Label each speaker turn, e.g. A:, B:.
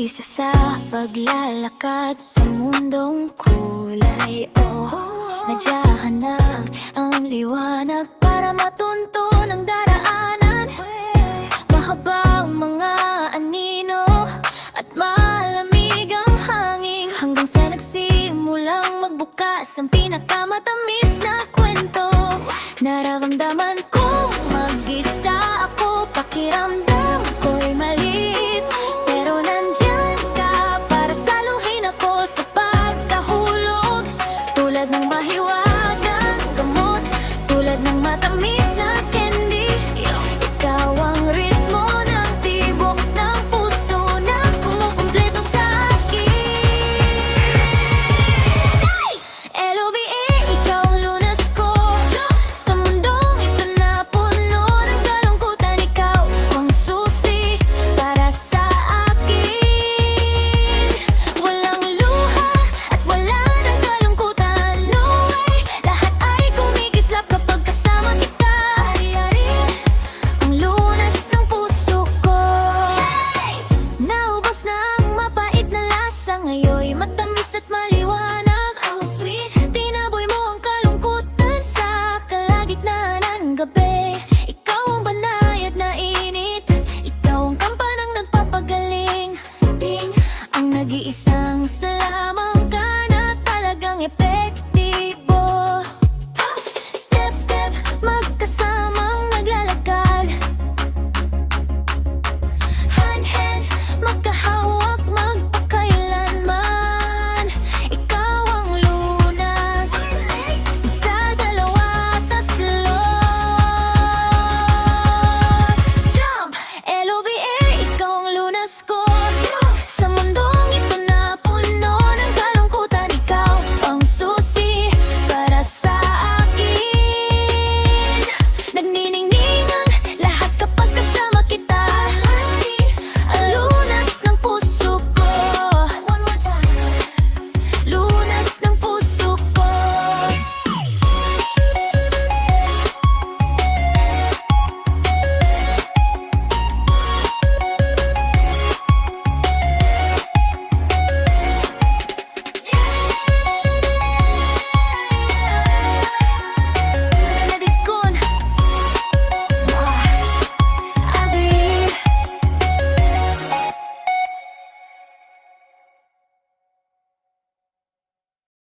A: isa sa paglalakad sa mundong kulay. Nadyahanap ang liwanag para matunto ng daraanan. Mahaba ang mga anino at malamig ang hangin, hanggang sa nagsimulang magbukas ang pinakamatamis na kwento. Nararamdaman kong mag-isa ako, pakiramdam ko'y maliit, pero nandyan ka para saluhin ako sa pagkahulog. Tulad ng mahiwagang gamot, tulad ng matamis na candy, ikaw ang ritmo ng tibok ng puso na kumukumpleto sa akin. LOVE, ikaw ang lunas ko sa mundong ito na puno ng kalungkutan. Ikaw ang susi para sa akin. Walang luha at wala ng kalungkutan, no way. Lahat ay kumikislap kapag kasama kita. Ari-ari ang lunas ng puso ko. Naubos na ang mapait na lasa, ngayon'y matamis at maliwanag. So sweet, tinaboy mo ang kalungkutan sa kalagitnaan ng gabi. Ikaw ang banayad na init, ikaw ang kampanang nagpapagaling. Ting, ang nag-iisang salamang ka na talagang epekto.